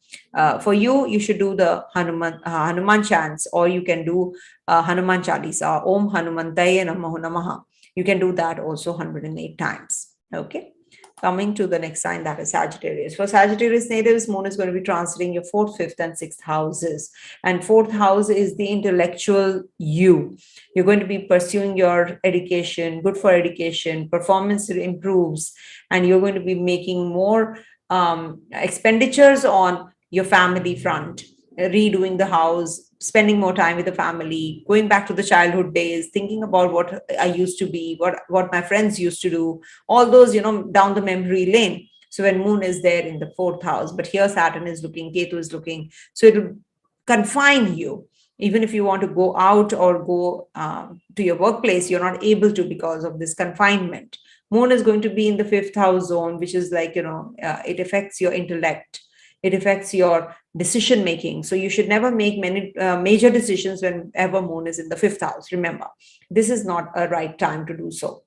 For you, you should do the Hanuman chants, or you can do Hanuman Chalisa, Om Hanumantaya Namaho Namaha. You can do that also 108 times. Okay. Coming to the next sign, that is Sagittarius. For Sagittarius natives, Moon is going to be transiting your fourth, fifth, and sixth houses. And fourth house is the intellectual you. You're going to be pursuing your education, good for education, performance improves, and you're going to be making more expenditures on your family front, redoing the house, spending more time with the family, going back to the childhood days, thinking about what I used to be, what my friends used to do, all those, down the memory lane. So when Moon is there in the fourth house, but here Saturn is looking, Ketu is looking, so it will confine you. Even if you want to go out or go to your workplace, you're not able to because of this confinement. Moon is going to be in the fifth house zone, which is like, it affects your intellect. It affects your decision making. So you should never make many major decisions whenever Moon is in the fifth house. Remember, this is not a right time to do so.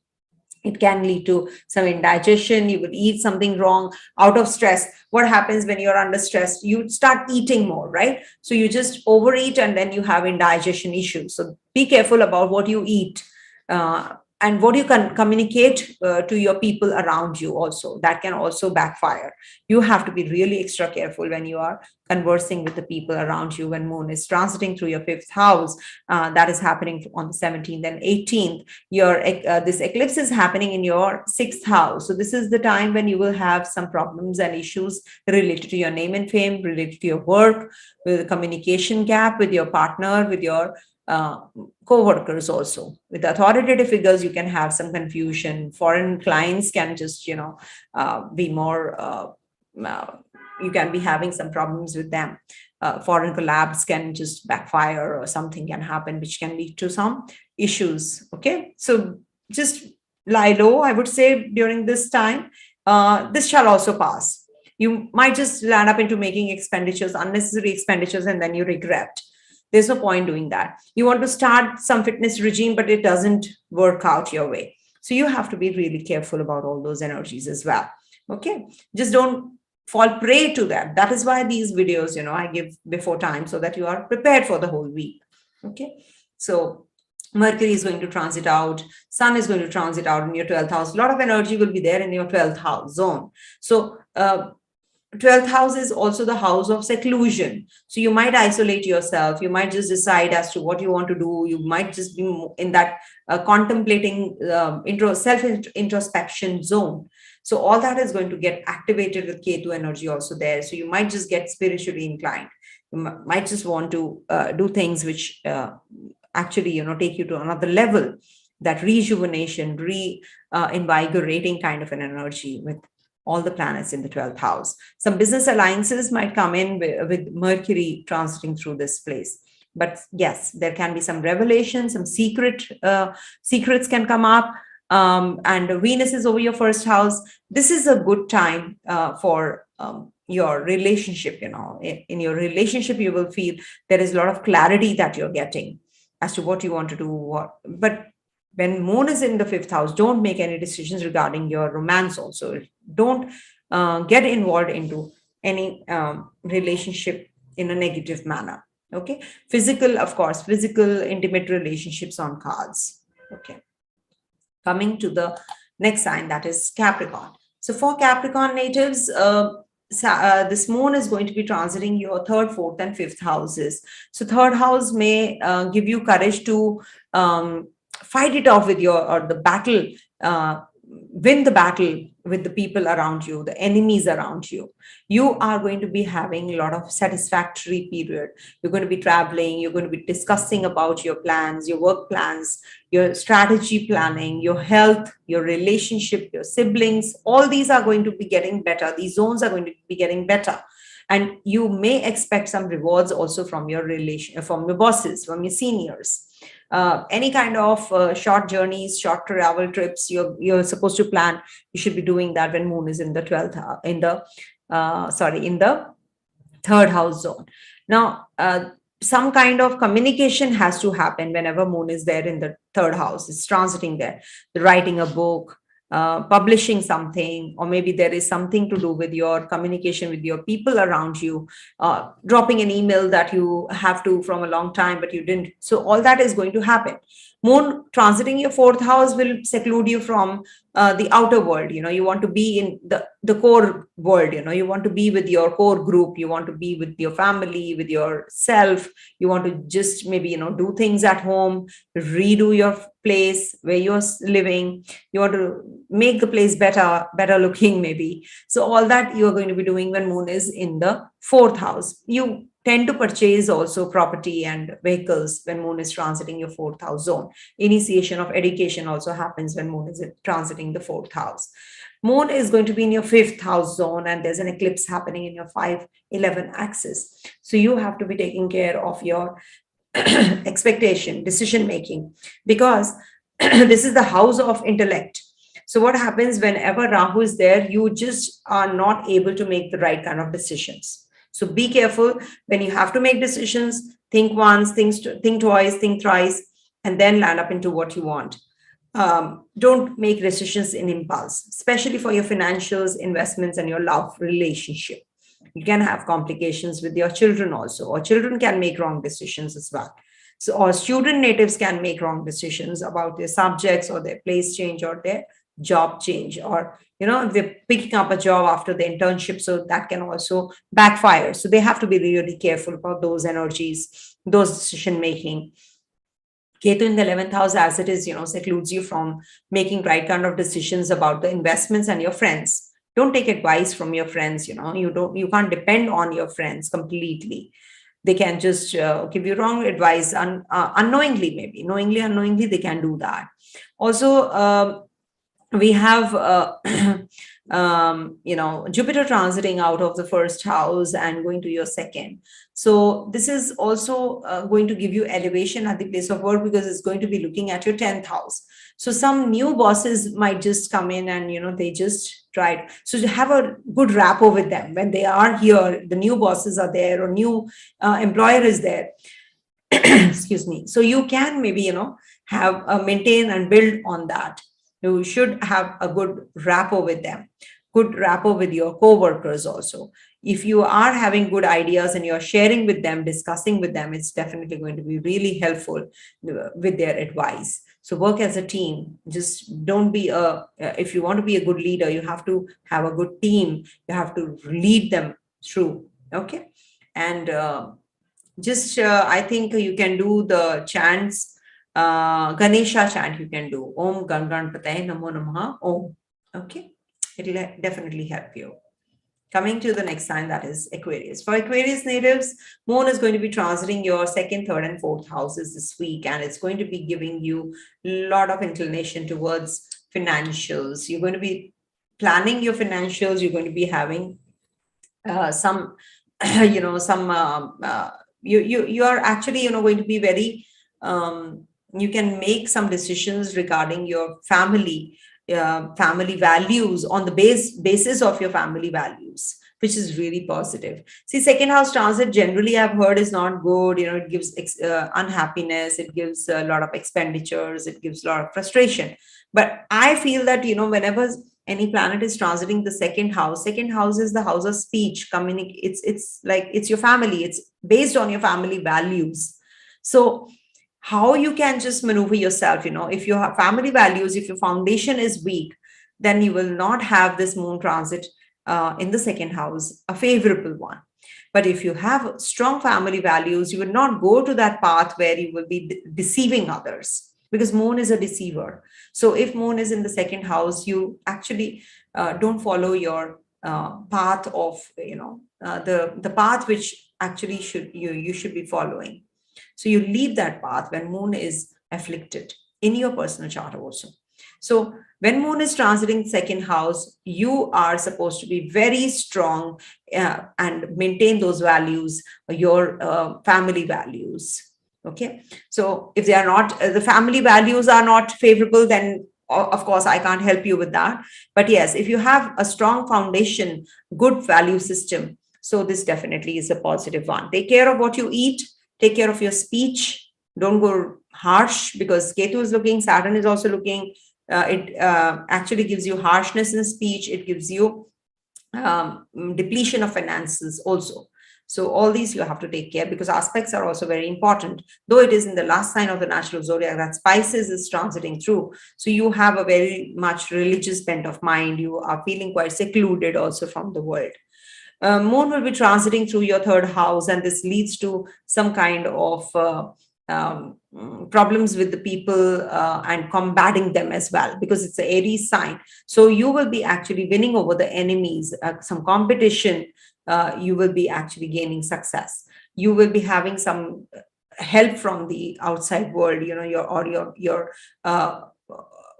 It can lead to some indigestion. You will eat something wrong out of stress. What happens when you're under stress? You start eating more, right? So you just overeat and then you have indigestion issues. So be careful about what you eat. And what you can communicate to your people around you also, that can also backfire. You have to be really extra careful when you are conversing with the people around you when Moon is transiting through your fifth house. That is happening on the 17th and 18th. This eclipse is happening in your sixth house. So this is the time when you will have some problems and issues related to your name and fame, related to your work, with a communication gap with your partner, with your co-workers also. With authoritative figures, you can have some confusion. Foreign clients can just, be more, you can be having some problems with them. Foreign collabs can just backfire, or something can happen, which can lead to some issues. Okay. So just lie low, I would say, during this time. This shall also pass. You might just land up into making expenditures, unnecessary expenditures, and then you regret. There's no point doing that. You want to start some fitness regime, but it doesn't work out your way. So you have to be really careful about all those energies as well. Okay. Just don't fall prey to that. That is why these videos, I give before time, so that you are prepared for the whole week. Okay. So Mercury is going to transit out. Sun is going to transit out in your 12th house. A lot of energy will be there in your 12th house zone. So, 12th house is also the house of seclusion. So you might isolate yourself. You might just decide as to what you want to do. You might just be in that contemplating self-introspection zone. So all that is going to get activated with Ketu energy also there. So you might just get spiritually inclined. You might just want to do things which actually, take you to another level. That rejuvenation, invigorating kind of an energy with all the planets in the 12th house. Some business alliances might come in with Mercury transiting through this place. But yes, there can be some revelation, some secrets can come up. And Venus is over your first house. This is a good time for your relationship. In your relationship, you will feel there is a lot of clarity that you're getting as to what you want to do. But when Moon is in the fifth house, don't make any decisions regarding your romance also. Don't get involved into any relationship in a negative manner. Okay. Of course, physical, intimate relationships on cards. Okay. Coming to the next sign, that is Capricorn. So for Capricorn natives, this Moon is going to be transiting your third, fourth, and fifth houses. So third house may give you courage to fight it off with the battle win the battle with the people around you, the enemies around you. You are going to be having a lot of satisfactory period. You're going to be traveling, you're going to be discussing about your plans, your work plans, your strategy planning, your health, your relationship, your siblings. All these are going to be getting better. These zones are going to be getting better. And you may expect some rewards also from your relation, from your bosses, from your seniors. Any kind of short journeys, short travel trips you're supposed to plan, you should be doing that when moon is in the 12th in the third house zone. Now some kind of communication has to happen whenever moon is there in the third house. It's transiting there, writing a book, publishing something, or maybe there is something to do with your communication with your people around you, dropping an email that you have to from a long time but you didn't. So all that is going to happen. Moon transiting your fourth house will seclude you from the outer world. You want to be in the core world. You want to be with your core group. You want to be with your family, with yourself. You want to just maybe do things at home, redo your place where you're living. You want to make the place better looking maybe. So all that you're going to be doing when moon is in the fourth house. You tend to purchase also property and vehicles when moon is transiting your fourth house zone. Initiation of education also happens when moon is transiting the fourth house. Moon is going to be in your fifth house zone, and there's an eclipse happening in your 5-11 axis. So you have to be taking care of your expectation, decision making, because this is the house of intellect. So what happens whenever Rahu is there, you just are not able to make the right kind of decisions. So be careful when you have to make decisions. Think once, think twice, think thrice, and then land up into what you want. Don't make decisions in impulse, especially for your financials, investments, and your love relationship. You can have complications with your children also, or children can make wrong decisions as well. So, or student natives can make wrong decisions about their subjects or their place change or their job change, or if they're picking up a job after the internship, so that can also backfire. So they have to be really careful about those energies, those decision making. Ketu in the 11th house, as it is, secludes you from making right kind of decisions about the investments and your friends. Don't take advice from your friends. You can't depend on your friends completely. They can just give you wrong advice unknowingly, maybe knowingly, unknowingly, they can do that. Also, we have Jupiter transiting out of the first house and going to your second. So this is also going to give you elevation at the place of work, because it's going to be looking at your 10th house. So some new bosses might just come in and they just tried. So to have a good rapport with them when they are here, the new bosses are there, or new employer is there. Excuse me. So you can maybe have maintain and build on that. You should have a good rapport with them, good rapport with your co-workers also. If you are having good ideas and you're sharing with them, discussing with them, it's definitely going to be really helpful with their advice. So work as a team. Just don't be if you want to be a good leader, you have to have a good team. You have to lead them through. Okay. And I think you can do the chants. Ganesha chant you can do. Om Ganganpataye Namo Namaha Om. Okay, it'll definitely help you. Coming to the next sign, that is Aquarius. For Aquarius natives, Moon is going to be transiting your second, third, and fourth houses this week, and it's going to be giving you a lot of inclination towards financials. You're going to be planning your financials. You're going to be having some, you are actually, going to be very, you can make some decisions regarding your family values on the basis of your family values, which is really positive. See, second house transit generally I've heard is not good. It gives unhappiness. It gives a lot of expenditures. It gives a lot of frustration. But I feel that, whenever any planet is transiting the second house is the house of speech, it's like, it's your family. It's based on your family values. So how you can just maneuver yourself, if you have family values, if your foundation is weak, then you will not have this moon transit in the second house, a favorable one. But if you have strong family values, you will not go to that path where you will be deceiving others. because moon is a deceiver. So if moon is in the second house, you actually don't follow your path of, the path which actually you should be following. So you leave that path when moon is afflicted in your personal chart also. So when moon is transiting second house, you are supposed to be very strong and maintain those values, your family values. Okay. So if they are not, the family values are not favorable, then of course I can't help you with that. But yes, if you have a strong foundation, good value system, so this definitely is a positive one. Take care of what you eat, take care of your speech. Don't go harsh, because Ketu is looking, Saturn is also looking. It actually gives you harshness in speech. It gives you depletion of finances also. So all these you have to take care, because aspects are also very important. Though it is in the last sign of the natural zodiac that Pisces is transiting through. So you have a very much religious bent of mind. You are feeling quite secluded also from the world. Moon will be transiting through your third house, and this leads to some kind of problems with the people and combating them as well, because it's an Aries sign. So you will be actually winning over the enemies, some competition. You will be actually gaining success. You will be having some help from the outside world, your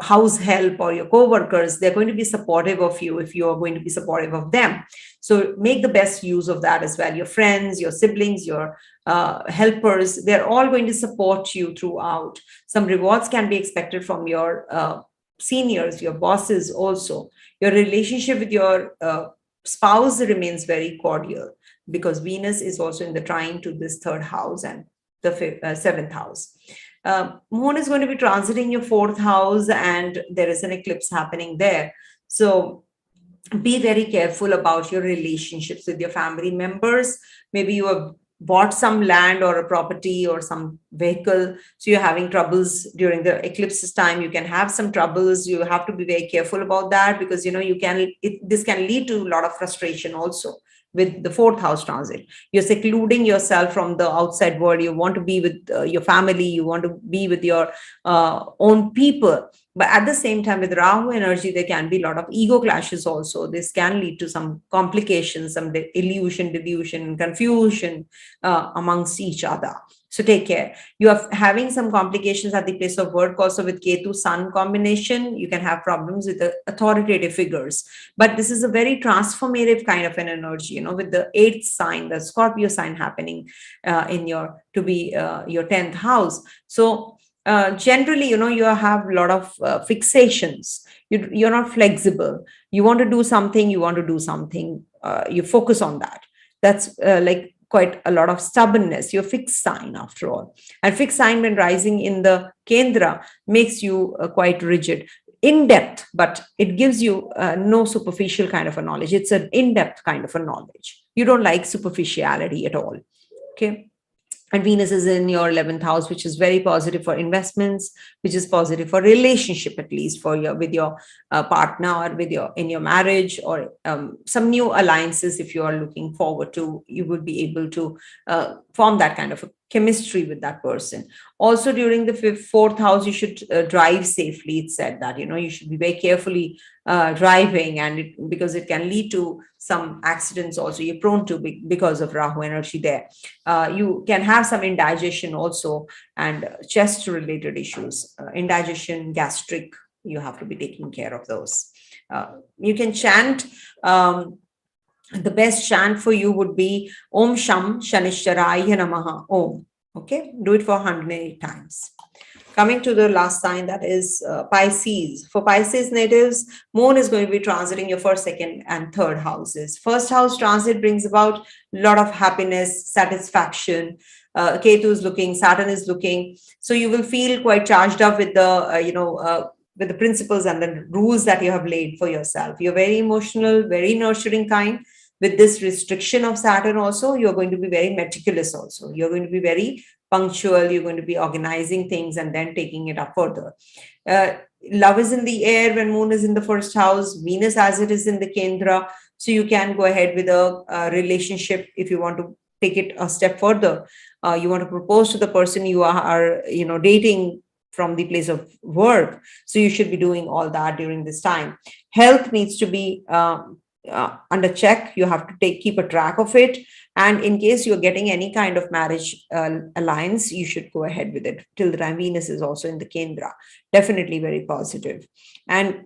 house help or your co-workers. They're going to be supportive of you if you are going to be supportive of them. So make the best use of that as well. Your friends, your siblings, your helpers, they're all going to support you throughout. Some rewards can be expected from your seniors, your bosses also. Your relationship with your spouse remains very cordial, because Venus is also in the trine to this third house and the seventh house. Moon is going to be transiting your fourth house, and there is an eclipse happening there. So be very careful about your relationships with your family members. Maybe you have bought some land or a property or some vehicle, so you're having troubles during the eclipse time. You can have some troubles. You have to be very careful about that, because this can lead to a lot of frustration also. With the fourth house transit, you're secluding yourself from the outside world. You want to be with your family, you want to be with your own people. But at the same time, with Rahu energy, there can be a lot of ego clashes also. This can lead to some complications, some illusion, delusion, confusion amongst each other. So take care. You are having some complications at the place of work also with Ketu Sun combination. You can have problems with the authoritative figures. But this is a very transformative kind of an energy, with the eighth sign, the Scorpio sign happening in your 10th house. So generally, you have a lot of fixations. You're not flexible. You want to do something, you focus on that. That's like quite a lot of stubbornness. You're fixed sign after all. And fixed sign when rising in the Kendra makes you quite rigid, in depth, but it gives you no superficial kind of a knowledge. It's an in-depth kind of a knowledge. You don't like superficiality at all. Okay. And Venus is in your 11th house, which is very positive for investments, which is positive for relationship, at least with your partner, or in your marriage, or some new alliances. If you are looking forward to, you will be able to form that kind of a chemistry with that person. Also, during the fourth house, you should drive safely. It's said that, you should be very carefully driving, and because it can lead to some accidents also. You're prone to because of Rahu energy there. You can have some indigestion also, and chest related issues, indigestion, gastric. You have to be taking care of those. You can chant. The best chant for you would be Om Sham Shanishcharaya Namaha Om. Okay, do it for 108 times. Coming to the last sign, that is Pisces. For Pisces natives, Moon is going to be transiting your first, second, and third houses. First house transit brings about a lot of happiness, satisfaction. Ketu is looking, Saturn is looking. So you will feel quite charged up with with the principles and the rules that you have laid for yourself. You're very emotional, very nurturing kind. With this restriction of Saturn also, you're going to be very meticulous also. You're going to be very punctual. You're going to be organizing things and then taking it up further. Love is in the air when Moon is in the first house. Venus as it is in the Kendra. So you can go ahead with a relationship if you want to take it a step further. You want to propose to the person you are dating. from the place of work. So you should be doing all that during this time. Health needs to be under check. You have to keep a track of it. And in case you're getting any kind of marriage alliance, you should go ahead with it till the time Venus is also in the Kendra. Definitely very positive. And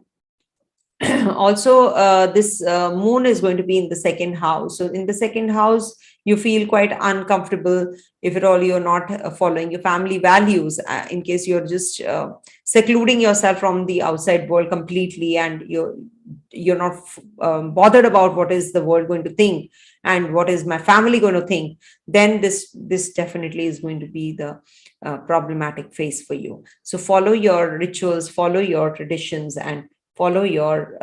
also this moon is going to be in the second house. So in the second house, you feel quite uncomfortable if at all you're not following your family values, in case you're just secluding yourself from the outside world completely, and you're not bothered about what is the world going to think and what is my family going to think, then this definitely is going to be the problematic phase for you. So follow your rituals, follow your traditions, and follow your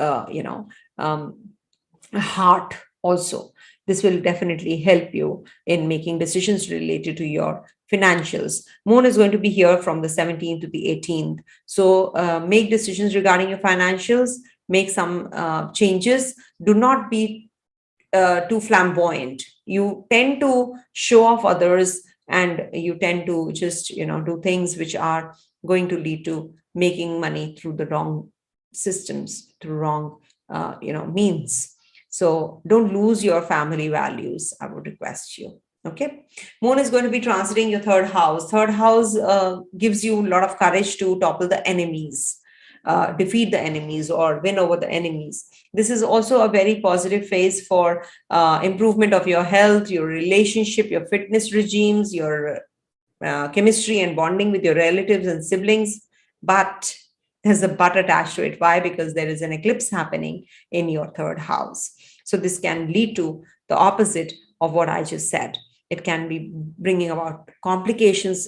heart also. This will definitely help you in making decisions related to your financials. Moon is going to be here from the 17th to the 18th. So make decisions regarding your financials, make some changes. Do not be too flamboyant. You tend to show off others, and you tend to just, do things which are going to lead to making money through the wrong systems, through wrong, means. So don't lose your family values, I would request you. Okay. Moon is going to be transiting your third house. Third house gives you a lot of courage to topple the enemies, defeat the enemies, or win over the enemies. This is also a very positive phase for improvement of your health, your relationship, your fitness regimes, your chemistry and bonding with your relatives and siblings. But there's a but attached to it. Why? Because there is an eclipse happening in your third house. So this can lead to the opposite of what I just said. It can be bringing about complications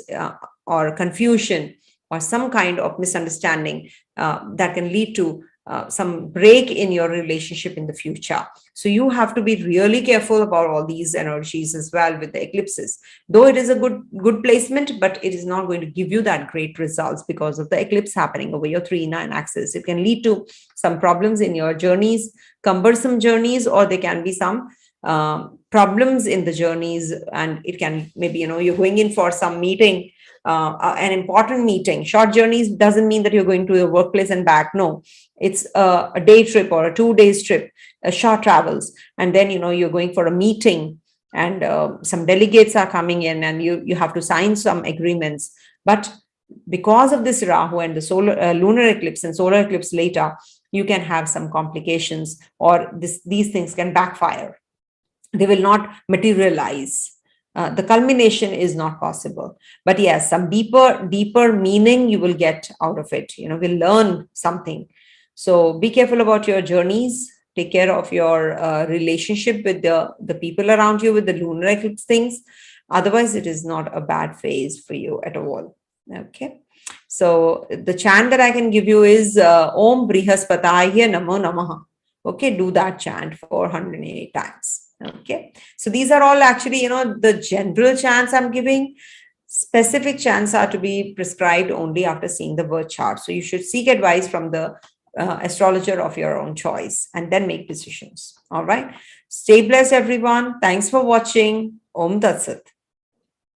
or confusion or some kind of misunderstanding that can lead to some break in your relationship in the future. So you have to be really careful about all these energies as well with the eclipses. Though it is a good placement, but it is not going to give you that great results because of the eclipse happening over your 3-9 axis. It can lead to some problems in your journeys, cumbersome journeys, or there can be some problems in the journeys, and it can maybe, you're going in for some meeting, an important meeting. Short journeys doesn't mean that you're going to your workplace and back. No, it's a day trip or a 2 days trip, short travels. And then, you're going for a meeting, and some delegates are coming in, and you have to sign some agreements. But because of this Rahu and the lunar eclipse and solar eclipse later, you can have some complications, or these things can backfire. They will not materialize. The culmination is not possible. But yes, some deeper meaning you will get out of it. We'll learn something. So be careful about your journeys. Take care of your relationship with the people around you with the lunar eclipse things. Otherwise, it is not a bad phase for you at all. Okay. So the chant that I can give you is Om Brihaspataya Namo Namaha. Okay, do that chant for 108 times. Okay, so these are all actually, the general chants I'm giving. Specific chants are to be prescribed only after seeing the birth chart. So you should seek advice from the astrologer of your own choice and then make decisions. All right. Stay blessed, everyone. Thanks for watching. Om Tat Sat.